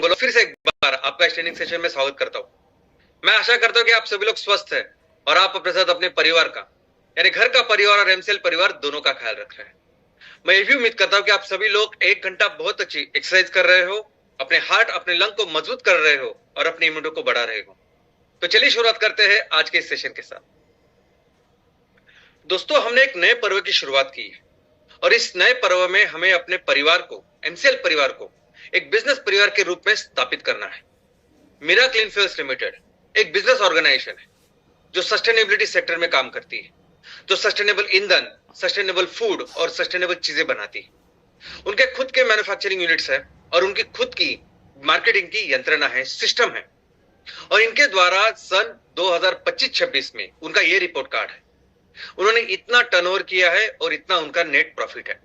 बोलो फिर से एक बार आपका इस ट्रेनिंग सेशन में स्वागत करता हूं। मैं आशा करता हूं कि आप सभी लोग स्वस्थ हैं और आप अपने साथ अपने परिवार का यानी घर का परिवार और एमसीएल परिवार दोनों का ख्याल रख रहे हैं। मैं ये भी उम्मीद करता हूं कि आप सभी लोग 1 घंटा बहुत अच्छी एक्सरसाइज कर रहे हो, अपने हार्ट अपने लंग को मजबूत कर रहे हो और अपनी इम्यूनिटी को बढ़ा रहे हो। तो चलिए शुरुआत करते हैं आज के इस सेशन के साथ। दोस्तों, हमने एक नए पर्व की शुरुआत की है और इस नए पर्व में हमें अपने परिवार को, एमसीएल परिवार को एक बिजनेस परिवार के रूप में स्थापित करना है। मीरा क्लीन फ्यूल्स लिमिटेड एक बिजनेस ऑर्गेनाइजेशन है जो सस्टेनेबिलिटी सेक्टर में काम करती है, जो सस्टेनेबल ईंधन, सस्टेनेबल फूड और सस्टेनेबल चीजें बनाती है। उनके खुद के मैन्युफैक्चरिंग यूनिट्स है और उनकी खुद की मार्केटिंग की यंत्रणा है, सिस्टम है और इनके द्वारा सन 2025-26 में उनका ये रिपोर्ट कार्ड है। उन्होंने इतना टर्नओवर किया है और इतना उनका नेट प्रॉफिट है।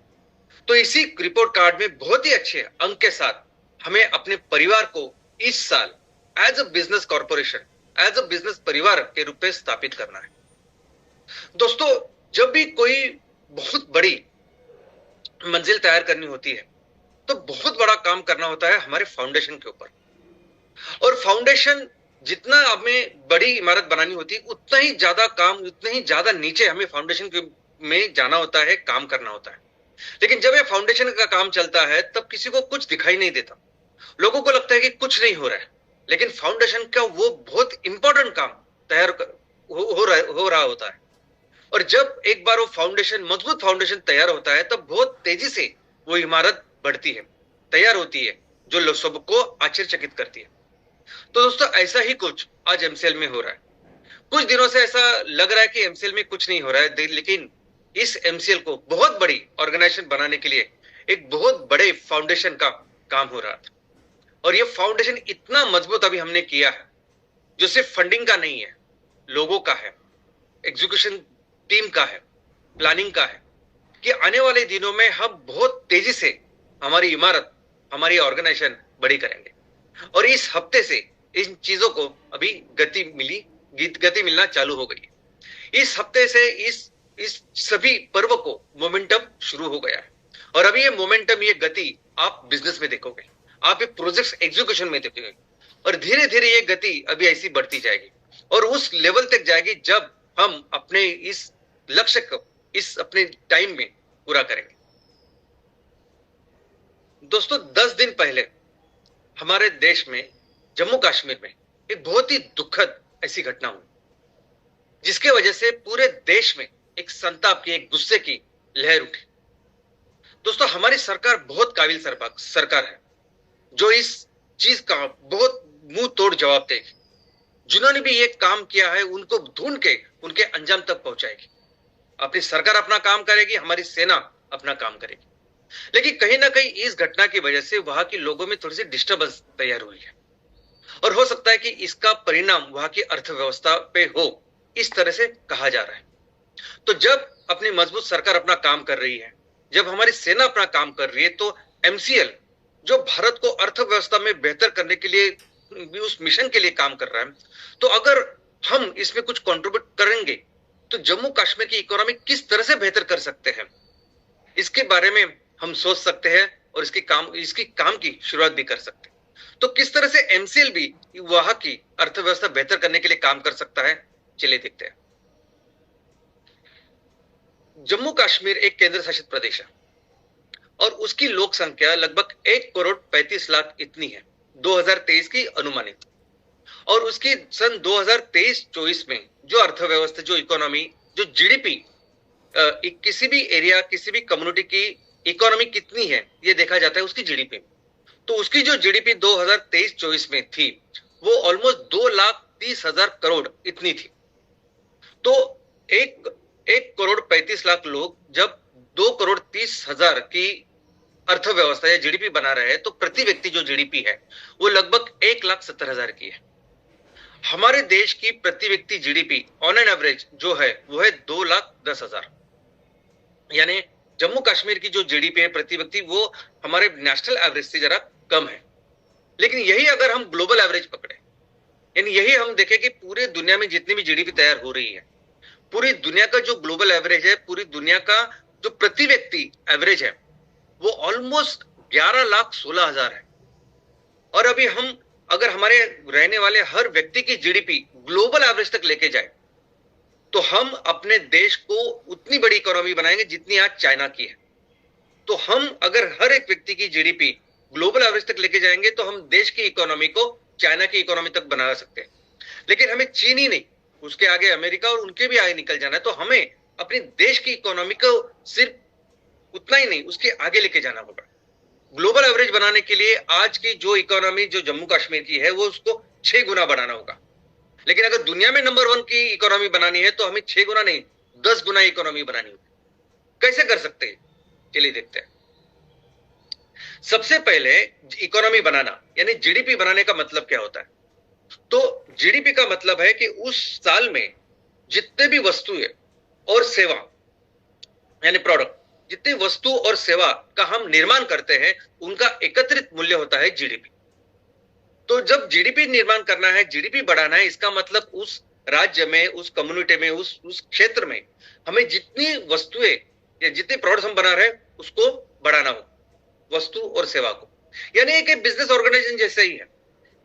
तो इसी रिपोर्ट कार्ड में बहुत ही अच्छे अंक के साथ हमें अपने परिवार को इस साल as a business corporation, as a business परिवार के रूप में स्थापित करना है। दोस्तों, जब भी कोई बहुत बड़ी मंजिल तैयार करनी होती है तो बहुत बड़ा काम करना होता है हमारे फाउंडेशन के ऊपर। और फाउंडेशन जितना हमें बड़ी इमारत बनानी होती है उतना ही ज्यादा काम, उतने ही ज्यादा नीचे हमें फाउंडेशन में जाना होता है, काम करना होता है। लेकिन जब ये फाउंडेशन का काम चलता है तब किसी को कुछ दिखाई नहीं देता, लोगों को लगता है कि कुछ नहीं हो रहा है। लेकिन फाउंडेशन का वो बहुत इंपॉर्टेंट काम तैयार हो रहा होता है और जब एक बार वो फाउंडेशन, मजबूत फाउंडेशन तैयार होता है तब बहुत तेजी से वो इमारत बढ़ती है, तैयार होती है, जो सबको आश्चर्यचकित करती है। तो दोस्तों, ऐसा ही कुछ आज एमसीएल में हो रहा है। कुछ दिनों से ऐसा लग रहा है कि एमसीएल में कुछ नहीं हो रहा है, लेकिन इस एमसीएल को बहुत बड़ी ऑर्गेनाइजेशन बनाने के लिए एक बहुत बड़े फाउंडेशन का काम हो रहा था और ये फाउंडेशन इतना मजबूत अभी हमने किया है जो सिर्फ फंडिंग का नहीं है, लोगों का है, एग्जीक्यूशन टीम का है, प्लानिंग का है कि आने वाले दिनों में हम बहुत तेजी से हमारी इमारत, हमारी ऑर्गेनाइजेशन बड़ी करेंगे। और इस हफ्ते से इन चीजों को अभी गति मिलना चालू हो गई है। इस हफ्ते से इस सभी पर्व को मोमेंटम शुरू हो गया है और अभी ये मोमेंटम, ये गति आप बिजनेस में देखोगे, आप ये प्रोजेक्ट एग्जीक्यूशन में देखोगे और धीरे धीरे ये गति अभी ऐसी बढ़ती जाएगी और उस लेवल तक जाएगी जब हम अपने इस लक्ष्य को इस अपने टाइम में पूरा करेंगे। दोस्तों, 10 दिन पहले हमारे देश में, जम्मू कश्मीर में एक बहुत ही दुखद ऐसी घटना हुई जिसके वजह से पूरे देश में एक संताप की, एक गुस्से की लहर उठी। दोस्तों, हमारी सरकार बहुत काबिल सरकार है जो इस चीज का बहुत मुंह तोड़ जवाब देगी। जिन्होंने भी ये काम किया है उनको ढूंढ के उनके अंजाम तक पहुंचाएगी। अपनी सरकार अपना काम करेगी, हमारी सेना अपना काम करेगी। लेकिन कहीं ना कहीं इस घटना की वजह से वहां के लोगों में थोड़ी सी डिस्टर्बेंस तैयार हुई है और हो सकता है कि इसका परिणाम वहां की अर्थव्यवस्था पे हो, इस तरह से कहा जा रहा है। तो जब अपनी मजबूत सरकार अपना काम कर रही है, जब हमारी सेना अपना काम कर रही है, तो एमसीएल जो भारत को अर्थव्यवस्था में बेहतर करने के लिए, उस मिशन के लिए काम कर रहा है, तो अगर हम इसमें कुछ कंट्रीब्यूट करेंगे तो जम्मू कश्मीर की इकोनॉमी किस तरह से बेहतर कर सकते हैं, इसके बारे में हम सोच सकते हैं और इसकी काम की शुरुआत भी कर सकते हैं। तो किस तरह से एमसीएल भी वहां की अर्थव्यवस्था बेहतर करने के लिए काम कर सकता है, चलिए देखते हैं। जम्मू कश्मीर एक केंद्र शासित प्रदेश है और उसकी लोक संख्या लगभग 1,35,00,000 इतनी है 2023 की अनुमानित। और उसकी सन 2023-24 में जो अर्थव्यवस्था, जो इकोनॉमी, जो जीडीपी, किसी भी एरिया, किसी भी कम्युनिटी की इकोनॉमी कितनी है ये देखा जाता है उसकी जीडीपी। तो उसकी जो जीडीपी 2023-24 में थी वो ऑलमोस्ट 2,30,000 करोड़ इतनी थी। तो 1,35,00,000 लोग जब 2,30,000 की अर्थव्यवस्था या जीडीपी बना रहे हैं तो प्रति व्यक्ति जो जीडीपी है वो लगभग 1,70,000 की है। हमारे देश की प्रति व्यक्ति जीडीपी ऑन एन एवरेज जो है वो है 2,10,000। यानी जम्मू कश्मीर की जो जीडीपी है प्रति व्यक्ति वो हमारे नेशनल एवरेज से जरा कम है। लेकिन यही अगर हम ग्लोबल एवरेज पकड़े, यानी यही हम देखें कि पूरे दुनिया में जितनी भी जीडीपी तैयार हो रही है, पूरी दुनिया का जो ग्लोबल एवरेज है, पूरी दुनिया का जो प्रति व्यक्ति एवरेज है वो ऑलमोस्ट 11,16,000 है। और अभी हम अगर हमारे रहने वाले हर व्यक्ति की जीडीपी ग्लोबल एवरेज तक लेके जाए तो हम अपने देश को उतनी बड़ी इकोनॉमी बनाएंगे जितनी आज चाइना की है। तो हम अगर हर एक व्यक्ति की जीडीपी ग्लोबल एवरेज तक लेके जाएंगे तो हम देश की इकोनॉमी को चाइना की इकोनॉमी तक बना सकते हैं। लेकिन हमें चीन ही नहीं, उसके आगे अमेरिका और उनके भी आगे निकल जाना है। तो हमें अपने देश की इकोनॉमी को सिर्फ उतना ही नहीं, उसके आगे लेके जाना होगा। ग्लोबल एवरेज बनाने के लिए आज की जो इकोनॉमी जो जम्मू कश्मीर की है वो उसको 6 गुना बढ़ाना होगा। लेकिन अगर दुनिया में नंबर 1 की इकोनॉमी बनानी है तो हमें 6 गुना नहीं 10 गुना इकोनॉमी बनानी होगी। कैसे कर सकते हैं, चलिए देखते हैं। सबसे पहले इकोनॉमी बनाना यानी जीडीपी बनाने का मतलब क्या होता है? तो जीडीपी का मतलब है कि उस साल में जितने भी वस्तुएं और सेवा यानी प्रोडक्ट, जितनी वस्तु और सेवा का हम निर्माण करते हैं उनका एकत्रित मूल्य होता है जीडीपी। तो जब जीडीपी निर्माण करना है, जीडीपी बढ़ाना है, इसका मतलब उस राज्य में, उस कम्युनिटी में, उस क्षेत्र में हमें जितनी वस्तुएं या जितने प्रोडक्ट्स हम बना रहे हैं उसको बढ़ाना हो, वस्तु और सेवा को। यानी एक बिजनेस ऑर्गेनाइजेशन जैसे ही है।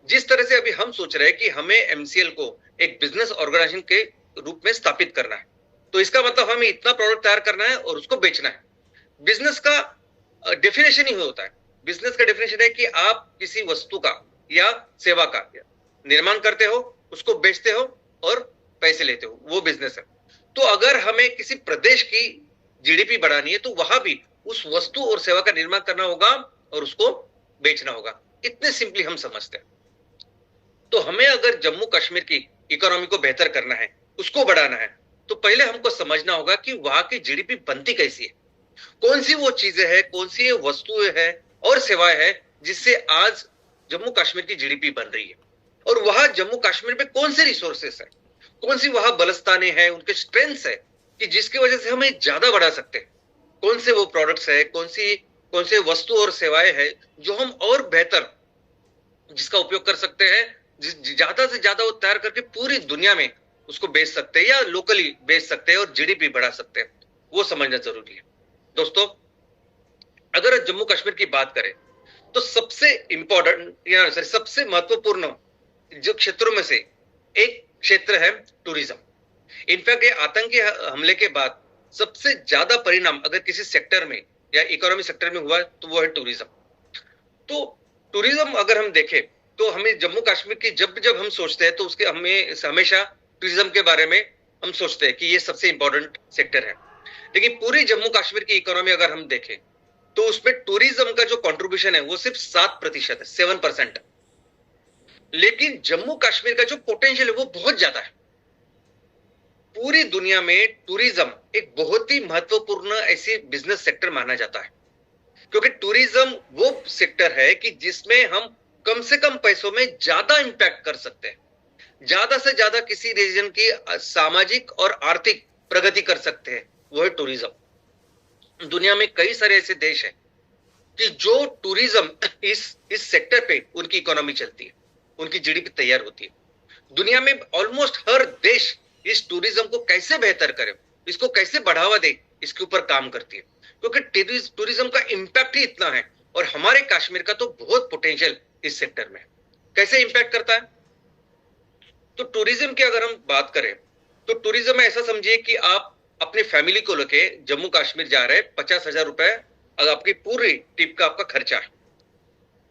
जिस तरह से अभी हम सोच रहे हैं कि हमें एमसीएल को एक बिजनेस ऑर्गेनाइजेशन के रूप में स्थापित करना है, तो इसका मतलब हमें इतना प्रोडक्ट तैयार करना है और उसको बेचना है। बिजनेस का डेफिनेशन ही होता है। बिजनेस का डेफिनेशन है कि आप किसी वस्तु का या सेवा का निर्माण करते हो, उसको बेचते हो और पैसे लेते हो, वो बिजनेस है। तो अगर हमें किसी प्रदेश की जीडीपी बढ़ानी है तो वहां भी उस वस्तु और सेवा का निर्माण करना होगा और उसको बेचना होगा। इतने सिंपली हम समझते हैं। तो हमें अगर जम्मू कश्मीर की इकोनॉमी को बेहतर करना है, उसको बढ़ाना है, तो पहले हमको समझना होगा कि वहां की जीडीपी बनती कैसी है, कौन सी वो चीजें हैं, कौन सी वस्तुएं हैं और सेवाएं हैं जिससे आज जम्मू कश्मीर की जीडीपी बन रही है। और वहां जम्मू कश्मीर में कौन से रिसोर्सेस है, कौन सी वहां बलस्ताने हैं, उनके स्ट्रेंथ्स है कि जिसकी वजह से हम ज्यादा बढ़ा सकते हैं। कौन से वो प्रोडक्ट्स है, कौन से वस्तु और सेवाएं हैं जो हम और बेहतर जिसका उपयोग कर सकते हैं, ज्यादा से ज्यादा वो तैयार करके पूरी दुनिया में उसको बेच सकते हैं या लोकली बेच सकते हैं और जीडीपी बढ़ा सकते हैं। वो समझना जरूरी है। दोस्तों, अगर जम्मू कश्मीर की बात करें तो सबसे इंपॉर्टेंट या सबसे महत्वपूर्ण जो क्षेत्रों में से एक क्षेत्र है टूरिज्म। इनफैक्ट ये आतंकी हमले के बाद सबसे ज्यादा परिणाम अगर किसी सेक्टर में या इकोनॉमी सेक्टर में हुआ तो वो है टूरिज्म। तो टूरिज्म अगर हम देखें तो हमें जम्मू कश्मीर की जब हम सोचते हैं तो उसके हमें हमेशा टूरिज्म के बारे में हम सोचते हैं कि ये सबसे इंपॉर्टेंट सेक्टर है। लेकिन पूरी जम्मू कश्मीर की इकोनॉमी अगर हम देखें तो उसमें टूरिज्म का जो कंट्रीब्यूशन है वो सिर्फ 7% है, 7%। लेकिन जम्मू कश्मीर का जो पोटेंशियल है वो बहुत ज्यादा है। पूरी दुनिया में टूरिज्म एक बहुत ही महत्वपूर्ण ऐसी बिजनेस सेक्टर माना जाता है, क्योंकि टूरिज्म वो सेक्टर है कि जिसमें हम कम से कम पैसों में ज्यादा इंपैक्ट कर सकते हैं, ज्यादा से ज्यादा किसी रीजन की सामाजिक और आर्थिक प्रगति कर सकते हैं, वो है टूरिज्म। दुनिया में कई सारे ऐसे देश हैं कि जो टूरिज्म इस सेक्टर पे उनकी इकोनॉमी चलती है, उनकी जीडीपी तैयार होती है। दुनिया में ऑलमोस्ट हर देश इस टूरिज्म को कैसे बेहतर करे, इसको कैसे बढ़ावा दे, इसके ऊपर काम करती है, क्योंकि टूरिज्म का इंपैक्ट ही इतना है। और हमारे कश्मीर का तो बहुत पोटेंशियल इस सेक्टर में। कैसे इंपैक्ट करता है? तो टूरिज्म की अगर हम बात करें तो टूरिज्म में ऐसा समझिए कि आप अपनी फैमिली को लेके जम्मू कश्मीर जा रहे हैं, 50,000 रुपए अगर आपकी पूरी ट्रिप का आपका खर्चा है।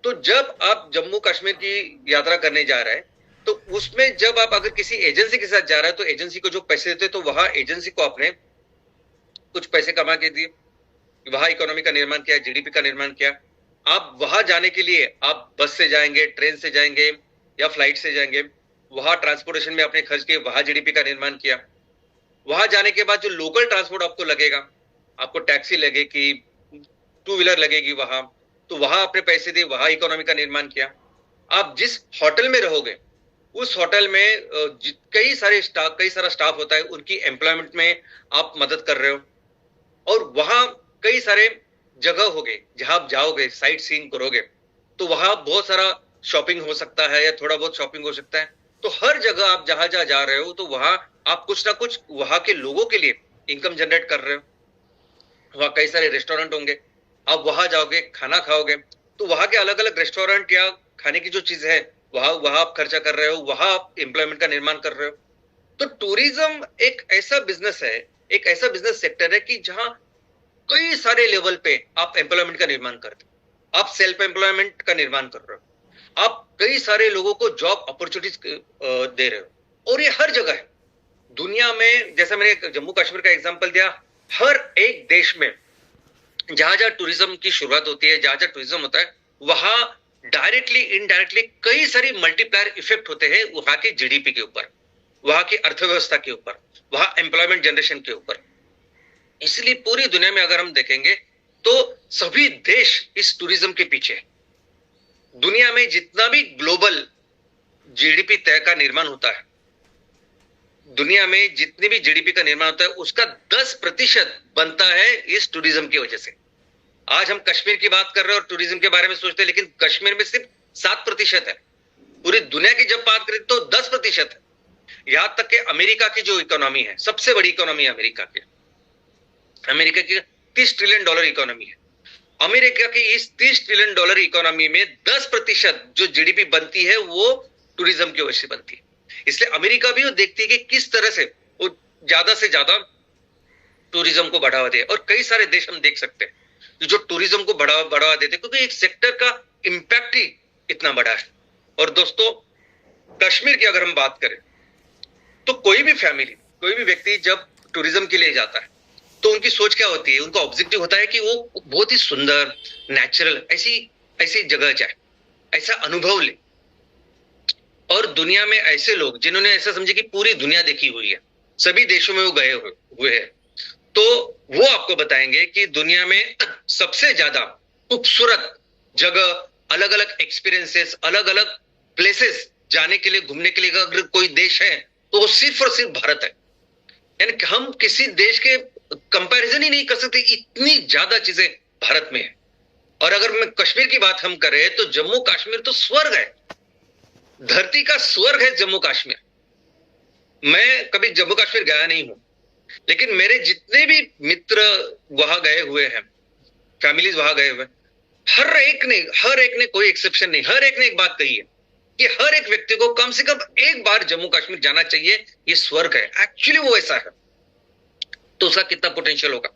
तो जब आप जम्मू कश्मीर की यात्रा करने जा रहे हैं तो उसमें जब आप अगर किसी एजेंसी के साथ जा रहे हैं तो एजेंसी को जो पैसे देते तो वहां एजेंसी को आपने कुछ पैसे कमा के दिए, वहां इकोनॉमी का निर्माण किया, जीडीपी का निर्माण किया। आप वहां जाने के लिए आप बस से जाएंगे, ट्रेन से जाएंगे या फ्लाइट से जाएंगे, वहां ट्रांसपोर्टेशन में आपने खर्च किए, वहां जीडीपी का निर्माण किया। वहां जाने के बाद जो लोकल ट्रांसपोर्ट आपको लगेगा, आपको टैक्सी लगेगी, टू व्हीलर लगेगी वहां, तो वहां आपने पैसे दिए, वहां इकोनॉमी का निर्माण किया। आप जिस होटल में रहोगे उस होटल में कई सारा स्टाफ होता है, उनकी एम्प्लॉयमेंट में आप मदद कर रहे हो। और वहां कई सारे जगह होंगे जहां आप जाओगे, साइट सीइंग करोगे, तो वहां बहुत सारा शॉपिंग हो सकता है या थोड़ा बहुत शॉपिंग हो सकता है। तो हर जगह आप जहां जहां जा रहे हो तो वहां आप कुछ ना कुछ वहां के लोगों के लिए इनकम जनरेट कर रहे हो। वहां कई सारे रेस्टोरेंट होंगे, आप वहां जाओगे, खाना खाओगे, तो वहां के अलग अलग रेस्टोरेंट या खाने की जो चीज है वहां वहां आप खर्चा कर रहे हो, वहां आप एम्प्लॉयमेंट का निर्माण कर रहे हो। तो टूरिज्म एक ऐसा बिजनेस है, एक ऐसा बिजनेस सेक्टर है कि जहां कई सारे लेवल पे आप एम्प्लॉयमेंट का निर्माण करते हो, आप सेल्फ एम्प्लॉयमेंट का निर्माण कर रहे हो, आप कई सारे लोगों को जॉब अपॉर्चुनिटीज दे रहे हो, और ये हर जगह है दुनिया में। जैसा मैंने जम्मू कश्मीर का एग्जांपल दिया, हर एक देश में जहां जहां टूरिज्म की शुरुआत होती है, जहां जहां टूरिज्म होता है, वहां डायरेक्टली इनडायरेक्टली कई सारी मल्टीप्लायर इफेक्ट होते हैं वहां के जीडीपी के ऊपर, वहां की अर्थव्यवस्था के ऊपर, वहां एम्प्लॉयमेंट जनरेशन के ऊपर। इसलिए पूरी दुनिया में अगर हम देखेंगे तो सभी देश इस टूरिज्म के पीछे है। दुनिया में जितना भी ग्लोबल जीडीपी तय का निर्माण होता है, दुनिया में जितनी भी जीडीपी का निर्माण होता है, उसका 10% बनता है इस टूरिज्म की वजह से। आज हम कश्मीर की बात कर रहे हैं और टूरिज्म के बारे में सोचते हैं, लेकिन कश्मीर में सिर्फ 7% है। पूरी दुनिया की जब बात करें तो 10% है। यहां तक कि अमेरिका की जो इकोनॉमी है, सबसे बड़ी इकोनॉमी है अमेरिका की, अमेरिका की $30 ट्रिलियन इकोनॉमी है। अमेरिका की इस $30 ट्रिलियन इकोनॉमी में 10% जो जीडीपी बनती है वो टूरिज्म की वजह से बनती है। इसलिए अमेरिका भी वो देखती है कि किस तरह से वो ज्यादा से ज्यादा टूरिज्म को बढ़ावा दे, और कई सारे देश हम देख सकते हैं जो टूरिज्म को बढ़ावा देते हैं, क्योंकि एक सेक्टर का इंपैक्ट ही इतना बड़ा है। और दोस्तों, कश्मीर की अगर हम बात करें तो कोई भी फैमिली, कोई भी व्यक्ति जब टूरिज्म के लिए जाता है तो उनकी सोच क्या होती है, उनका ऑब्जेक्टिव होता है कि वो बहुत ही सुंदर, नेचुरल ऐसी ऐसी जगह जाए, ऐसा अनुभव ले। और दुनिया में ऐसे लोग जिन्होंने ऐसा समझे कि पूरी दुनिया देखी हुई है, सभी देशों में वो गए हुए हैं, तो वो आपको बताएंगे कि दुनिया में सबसे ज्यादा खूबसूरत जगह, अलग अलग एक्सपीरियंसेस, अलग अलग प्लेसेस जाने के लिए, घूमने के लिए अगर कोई देश है तो वो सिर्फ और सिर्फ भारत है। यानी हम किसी देश के कंपैरिजन ही नहीं कर सकते, इतनी ज्यादा चीजें भारत में है। और अगर मैं कश्मीर की बात हम करें तो जम्मू कश्मीर तो स्वर्ग है, धरती का स्वर्ग है जम्मू कश्मीर। मैं कभी जम्मू कश्मीर गया नहीं हूं, लेकिन मेरे जितने भी मित्र वहां गए हुए हैं, फैमिलीज वहां गए हुए, हर एक ने कोई एक्सेप्शन नहीं, हर एक ने एक बात कही है कि हर एक व्यक्ति को कम से कम एक बार जम्मू कश्मीर जाना चाहिए, ये स्वर्ग है। एक्चुअली वो ऐसा है, तो उसका कितना पोटेंशियल होगा।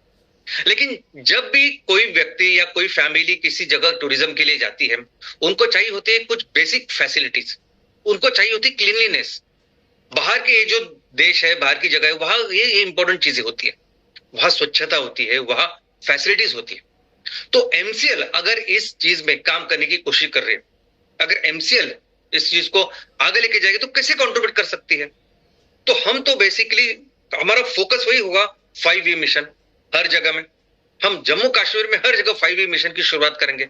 लेकिन जब भी कोई व्यक्ति या कोई फैमिली किसी जगह टूरिज्म के लिए जाती है, उनको चाहिए होती है कुछ बेसिक फैसिलिटीज, उनको चाहिए होती है क्लीनलीनेस। बाहर के जो देश है, बाहर की जगह है, वहां ये इंपॉर्टेंट चीजें होती है, वहां स्वच्छता होती है, वहां फैसिलिटीज होती है। तो एमसीएल अगर इस चीज में काम करने की कोशिश कर रही है, अगर एमसीएल इस चीज को आगे लेके जाएगी तो कैसे कंट्रीब्यूट कर सकती है। तो हम तो बेसिकली हमारा फोकस वही होगा, 5E मिशन। हर जगह में हम जम्मू कश्मीर में हर जगह 5E मिशन की शुरुआत करेंगे,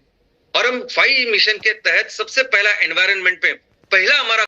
और हम 5E मिशन के तहत सबसे पहला एनवायरनमेंट पे पहला हमारा